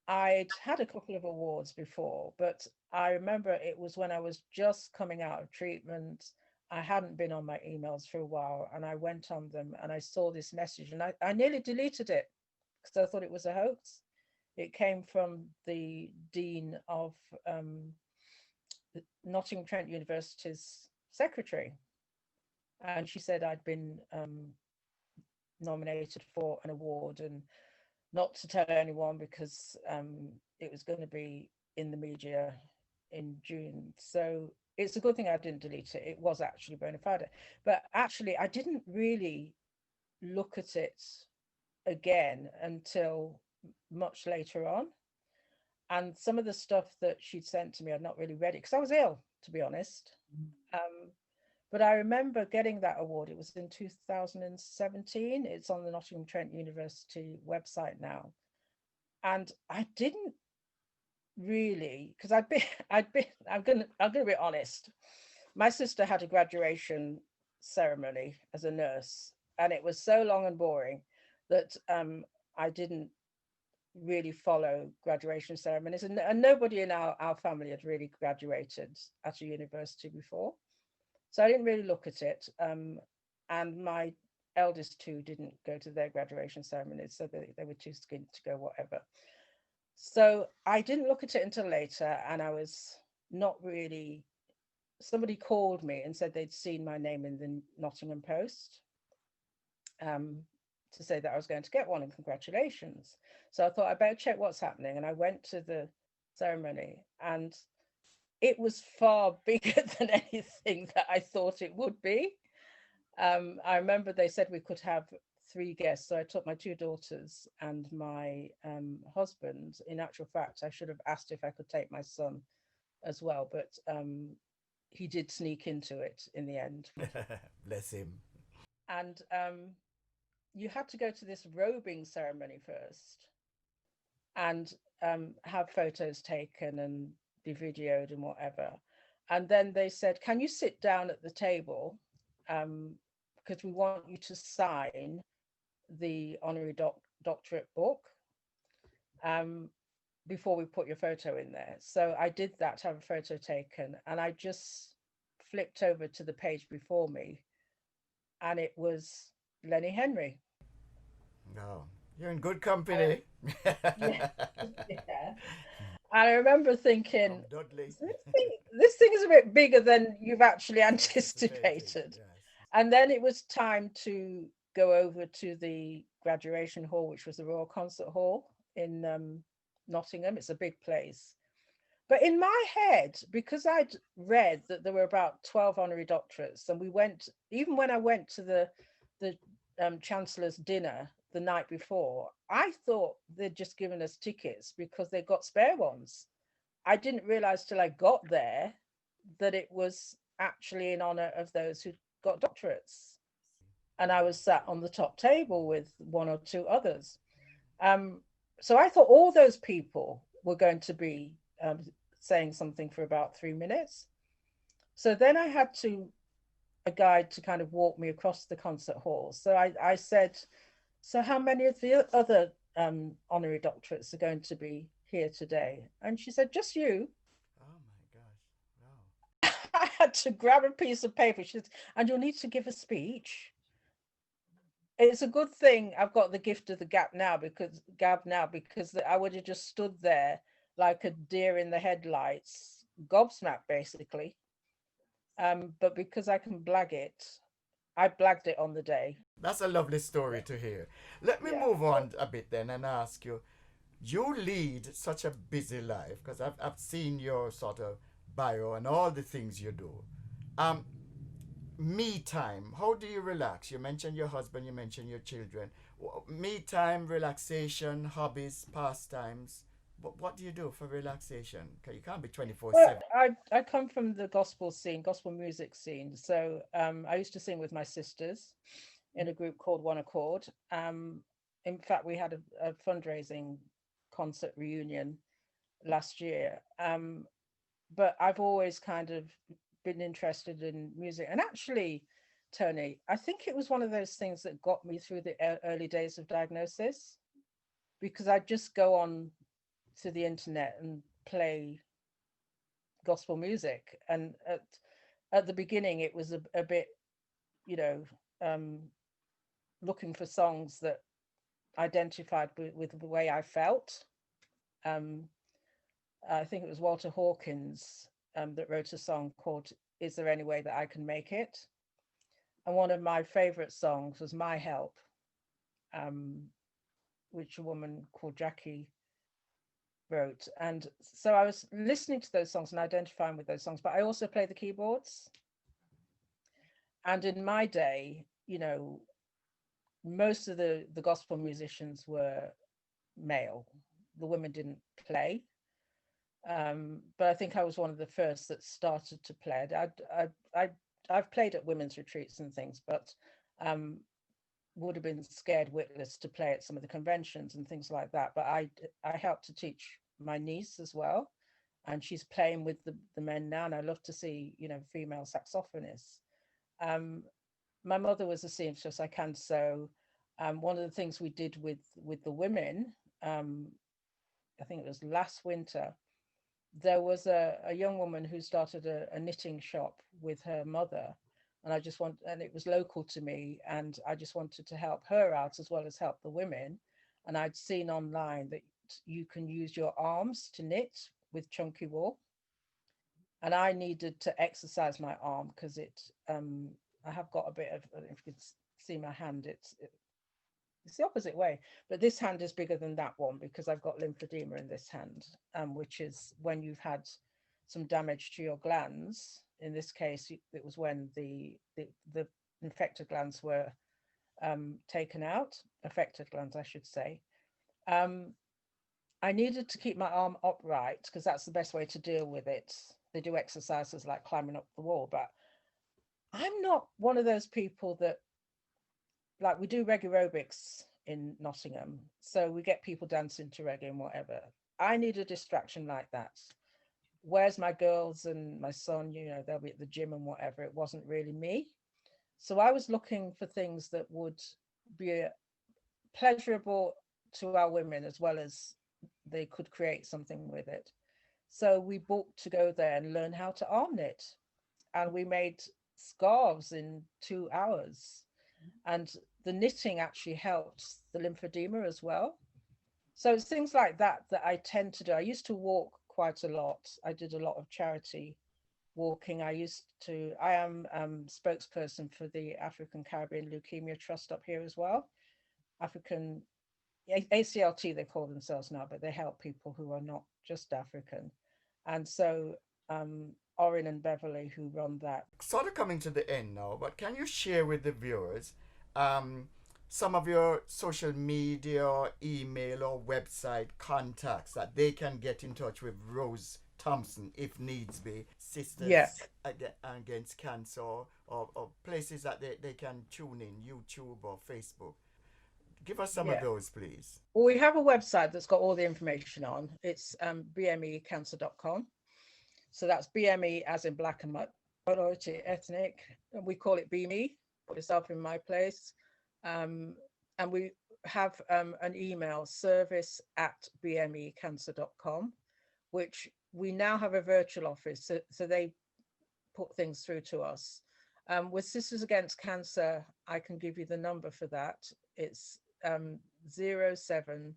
I'd had a couple of awards before, but I remember it was when I was just coming out of treatment. I hadn't been on my emails for a while, and I went on them and I saw this message, and I nearly deleted it because I thought it was a hoax. It came from the dean of Nottingham Trent University's secretary, and she said I'd been nominated for an award and not to tell anyone because it was going to be in the media in June. So it's a good thing I didn't delete it. It was actually bona fide. But actually, I didn't really look at it again until much later on. And some of the stuff that she'd sent to me, I'd not really read it because I was ill, to be honest. Um, but I remember getting that award. It was in 2017. It's on the Nottingham Trent University website now. And I didn't really, because I'm gonna be honest. My sister had a graduation ceremony as a nurse, and it was so long and boring that I didn't really follow graduation ceremonies, and nobody in our family had really graduated at a university before. So I didn't really look at it. And my eldest two didn't go to their graduation ceremonies, so they were too skinny to go, whatever. So I didn't look at it until later, and I was not really. Somebody called me and said they'd seen my name in the Nottingham Post um, to say that I was going to get one, and congratulations. So I thought I better check what's happening, and I went to the ceremony, and it was far bigger than anything that I thought it would be. I remember they said we could have three guests. So I took my two daughters and my husband. In actual fact, I should have asked if I could take my son as well, but he did sneak into it in the end.
Bless him.
And you had to go to this robing ceremony first and have photos taken and be videoed and whatever. And then they said, can you sit down at the table? Because we want you to sign the honorary doctorate book before we put your photo in there. So I did that to have a photo taken, and I just flipped over to the page before me, and it was Lenny Henry.
No, you're in good company.
Yeah, yeah. I remember thinking,
From Dudley.
this thing is a bit bigger than you've actually anticipated.
Yes.
And then it was time to go over to the graduation hall, which was the Royal Concert Hall in Nottingham. It's a big place. But in my head, because I'd read that there were about 12 honorary doctorates, and even when I went to the Chancellor's dinner the night before, I thought they'd just given us tickets because they got spare ones. I didn't realize till I got there that it was actually in honor of those who got doctorates. And I was sat on the top table with one or two others. So I thought all those people were going to be saying something for about 3 minutes. So then I had a guide to kind of walk me across the concert hall. So I said, so how many of the other honorary doctorates are going to be here today? And she said, just you.
Oh my gosh. Wow.
I had to grab a piece of paper. She said, and you'll need to give a speech. It's a good thing I've got the gift of the gab now because I would have just stood there like a deer in the headlights, gobsmacked basically. But because I can blag it, I blagged it on the day.
That's a lovely story to hear. Let me
Yeah.
move on a bit then and ask you. You lead such a busy life because I've seen your sort of bio and all the things you do. Um, Me time. How do you relax? You mentioned your husband. You mentioned your children. Me time, relaxation, hobbies, pastimes. What do you do for relaxation? 'Cause you can't be 24
Well,
7.
I come from the gospel scene, gospel music scene. So I used to sing with my sisters in a group called One Accord. In fact, we had a fundraising concert reunion last year. But I've always kind of been interested in music. And actually, Tony, I think it was one of those things that got me through the early days of diagnosis, because I'd just go on to the internet and play gospel music. And at the beginning, it was a bit, you know, um, looking for songs that identified with the way I felt. Um, I think it was Walter Hawkins that wrote a song called "Is There Any Way That I Can Make It?" And one of my favorite songs was "My Help," um, which a woman called Jackie wrote. And so I was listening to those songs and identifying with those songs, but I also play the keyboards. And in my day, most of the gospel musicians were male. The women didn't play. But I think I was one of the first that started to play. I've played at women's retreats and things, but um, would have been scared witless to play at some of the conventions and things like that. But I helped to teach my niece as well, and she's playing with the men now. And I love to see female saxophonists. Um, my mother was a seamstress. I can sew. One of the things we did with the women, um, I think it was last winter, there was a young woman who started a knitting shop with her mother, and and it was local to me, and I just wanted to help her out as well as help the women. And I'd seen online that you can use your arms to knit with chunky wool, and I needed to exercise my arm because I have got a bit of, if you could see my hand, it's the opposite way, but this hand is bigger than that one because I've got lymphedema in this hand, which is when you've had some damage to your glands. In this case, it was when the infected glands were taken out, affected glands, I should say. Um, I needed to keep my arm upright because that's the best way to deal with it. They do exercises like climbing up the wall, but I'm not one of those people that, like, we do reggae aerobics in Nottingham, so we get people dancing to reggae and whatever. I need a distraction like that. Where's my girls and my son? They'll be at the gym and whatever. It wasn't really me. So I was looking for things that would be pleasurable to our women as well as they could create something with it. So we booked to go there and learn how to arm knit. And we made scarves in 2 hours. And the knitting actually helps the lymphedema as well. So it's things like that that I tend to do. I used to walk quite a lot. I did a lot of charity walking. I am spokesperson for the African Caribbean Leukemia Trust up here as well. African ACLT, they call themselves now, but they help people who are not just African. And so Orin and Beverly, who run that.
Sort of coming to the end now, but can you share with the viewers um, some of your social media, or email, or website contacts that they can get in touch with Rose Thompson if needs be,
Yeah.
Sisters Against Cancer, or places that they can tune in, YouTube or Facebook? Give us some of
Yeah.
those, please.
Well, we have a website that's got all the information on. It's bmecancer.com. So that's BME as in black and minority ethnic. And we call it BME, put yourself in my place. And we have an email, service@bmecancer.com, which we now have a virtual office. So they put things through to us. With Sisters Against Cancer, I can give you the number for that. It's 07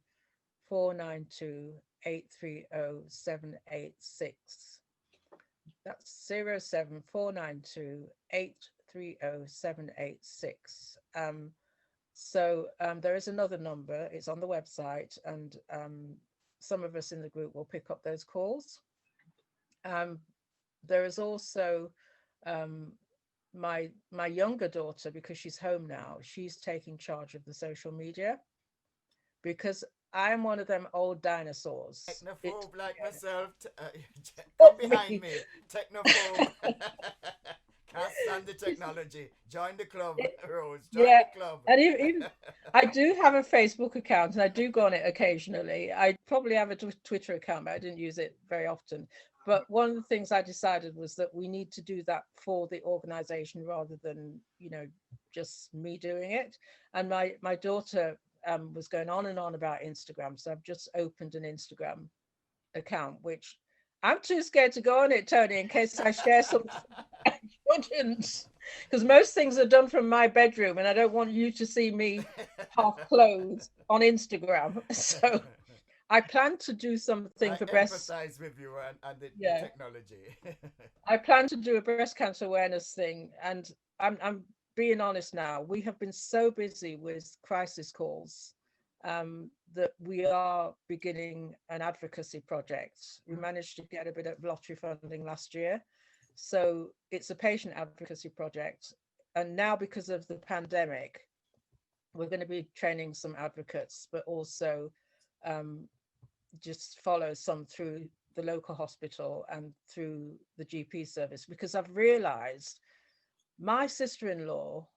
07492830786. That's 07492830786. There is another number, it's on the website, and some of us in the group will pick up those calls. There is also my younger daughter, because she's home now, she's taking charge of the social media, because I'm one of them old dinosaurs.
Technophobe like myself. Come
Not
behind
me.
me. Technophobe. Can't stand the technology. Join the club, Rose. Join
Yeah,
the club.
and even I do have a Facebook account, and I do go on it occasionally. I probably have a Twitter account, but I didn't use it very often. But one of the things I decided was that we need to do that for the organization rather than, just me doing it. And my daughter was going on and on about Instagram, so I've just opened an Instagram account, which I'm too scared to go on it, Tony, in case I share something I shouldn't. Because most things are done from my bedroom, and I don't want you to see me half clothed on Instagram. So I plan to do something
I
for breast.
empathize with you and the
Yeah,
technology.
I plan to do a breast cancer awareness thing, and I'm being honest now. We have been so busy with crisis calls that we are beginning an advocacy project. We managed to get a bit of lottery funding last year, so it's a patient advocacy project. And now, because of the pandemic, we're going to be training some advocates, but also just follow some through the local hospital and through the GP service, because I've realized my sister-in-law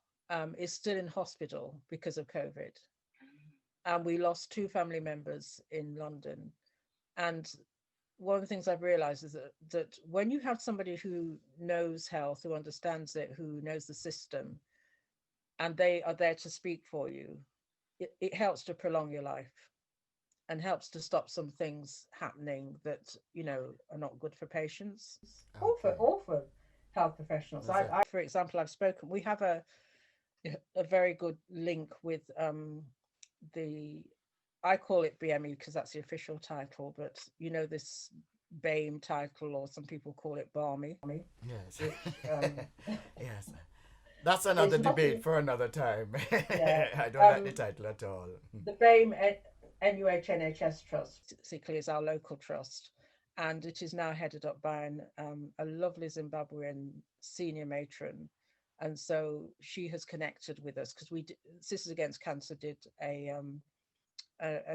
is still in hospital because of COVID. And we lost 2 family members in London. And one of the things I've realized is that when you have somebody who knows health, who understands it, who knows the system, and they are there to speak for you, it helps to prolong your life and helps to stop some things happening that are not good for patients or
Okay.
for health professionals.
That's it.
For example, we have a very good link with the I call it BME because that's the official title, but this BAME title, or some people call it Barmy,
Yes.
which
Yes. That's another
is
debate for another time.
yeah.
I don't like the title at all.
The BAME NUH NHS Trust basically is our local trust, and it is now headed up by a lovely Zimbabwean senior matron. And so she has connected with us because Sisters Against Cancer did a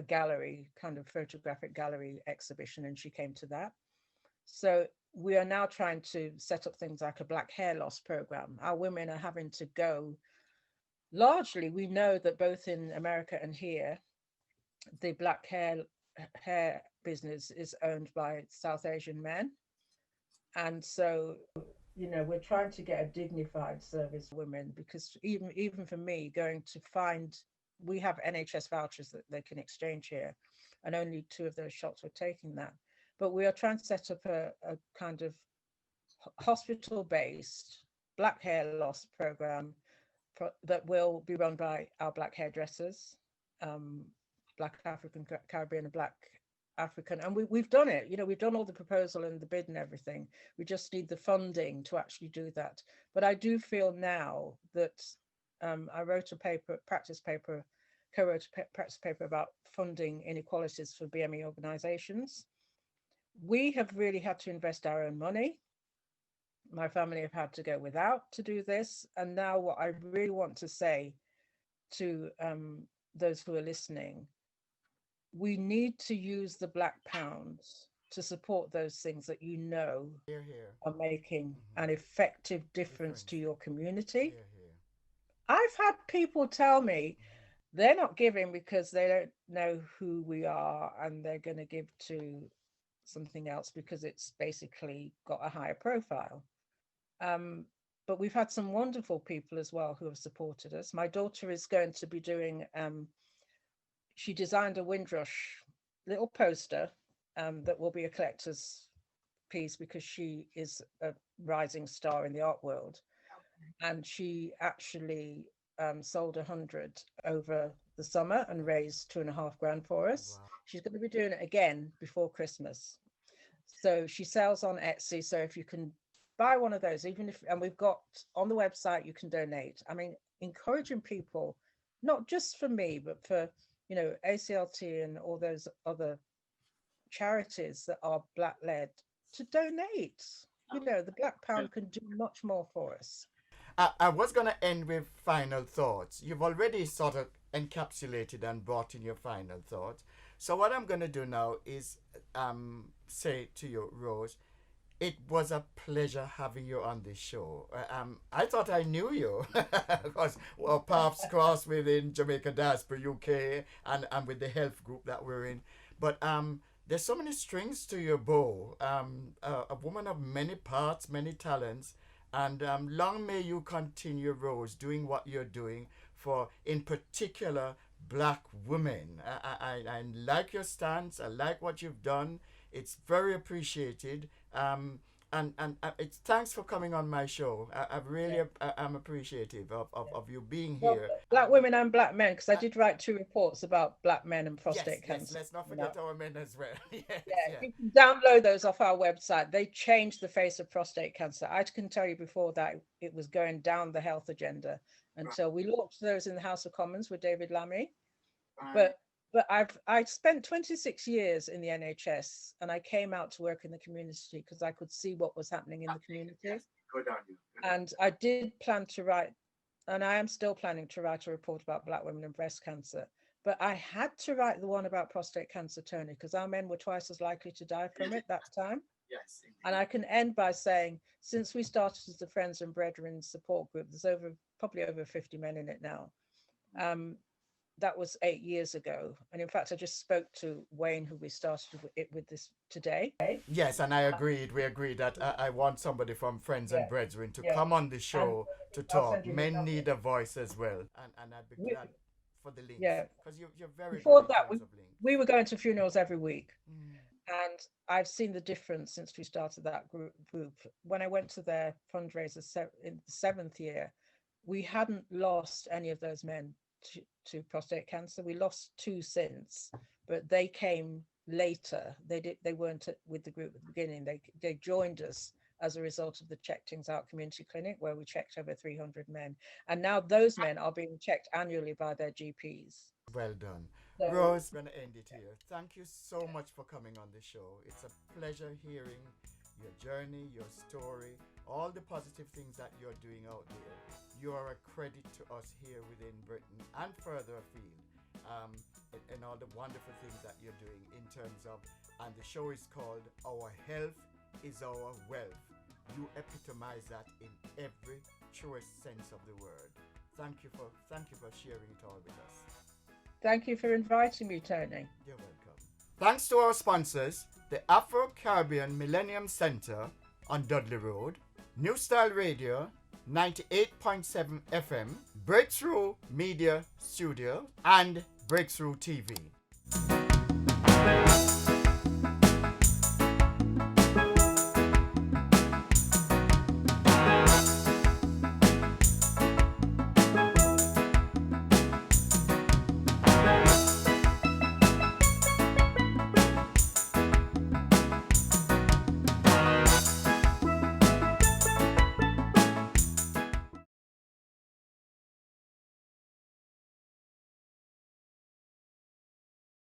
gallery, kind of photographic gallery exhibition, and she came to that. So we are now trying to set up things like a black hair loss program. Our women are having to go, largely, we know that both in America and here, the black hair business is owned by South Asian men. And so, we're trying to get a dignified service for women, because even for me, going to find, we have NHS vouchers that they can exchange here, and only 2 of those shots were taking that. But we are trying to set up a kind of hospital-based black hair loss program that will be run by our black hairdressers, Black African, Caribbean, and Black African. And we've done it. We've done all the proposal and the bid and everything. We just need the funding to actually do that. But I do feel now that I wrote a practice paper about funding inequalities for BME organizations. We have really had to invest our own money. My family have had to go without to do this. And now what I really want to say to those who are listening, we need to use the Black pounds to support those things that
Here, here.
are making an effective difference to your community.
Here, here.
I've had people tell me they're not giving because they don't know who we are, and they're going to give to something else because it's basically got a higher profile. But we've had some wonderful people as well who have supported us. My daughter is going to be doing, she designed a Windrush little poster that will be a collector's piece, because she is a rising star in the art world. And she actually sold 100 over the summer and raised £2.5 grand for us.
Wow.
She's going to be doing it again before Christmas. So she sells on Etsy. So if you can buy one of those, even if, and we've got on the website, you can donate. I mean, encouraging people, not just for me, but for, you know, ACLT and all those other charities that are Black led to donate. You know, the Black Pound can do much more for us.
I was going to end with final thoughts. You've already sort of encapsulated and brought in your final thoughts. So what I'm going to do now is say to you, Rose, it was a pleasure having you on this show. I thought I knew you because our paths crossed within Jamaica Diaspora UK and with the health group that we're in. But there's so many strings to your bow. A woman of many parts, many talents. And long may you continue, Rose, doing what you're doing for, in particular, Black women. I like your stance. I like what you've done. It's very appreciated. And it's thanks for coming on my show. I really am appreciative of you being here.
Black women and Black men, because I did write 2 reports about Black men and prostate cancer.
Yes, let's not forget our men as well.
You can download those off our website. They changed the face of prostate cancer. I can tell you before that it was going down the health agenda until we launched those in the House of Commons with David Lammy. But I spent 26 years in the NHS, and I came out to work in the community because I could see what was happening in the community.
Yes. Go down.
And I did plan to write, and I am still planning to write a report about Black women and breast cancer. But I had to write the one about prostate cancer, Tony, because our men were twice as likely to die from it that time.
Yes.
And I can end by saying, since we started as the Friends and Brethren support group, there's probably over 50 men in it now. That was 8 years ago. And in fact, I just spoke to Wayne, who we started with this today.
Yes, and I agreed. We agreed that I want somebody from Friends and Brethren to come on the show to talk. Men need a voice as well. And I'd be glad for the links. Yeah. Because you're very
Before
good
that,
in terms of links.
we were going to funerals every week. And I've seen the difference since we started that group. When I went to their fundraiser in the 7th year, we hadn't lost any of those men to prostate cancer. We lost 2 since, but they came later. They weren't with the group at the beginning. They joined us as a result of the Check Things Out community clinic, where we checked over 300 men. And now those men are being checked annually by their GPs.
Well done. Rose, I'm going to end it here. Thank you so much for coming on the show. It's a pleasure hearing your journey, your story, all the positive things that you're doing out there. You are a credit to us here within Britain and further afield, and all the wonderful things that you're doing in terms of, and the show is called Our Health is Our Wealth. You epitomize that in every truest sense of the word. Thank you for sharing it all with us.
Thank you for inviting me, Tony.
You're welcome. Thanks to our sponsors, the Afro-Caribbean Millennium Center on Dudley Road, New Style Radio, 98.7 FM, Breakthrough Media Studio, and Breakthrough TV.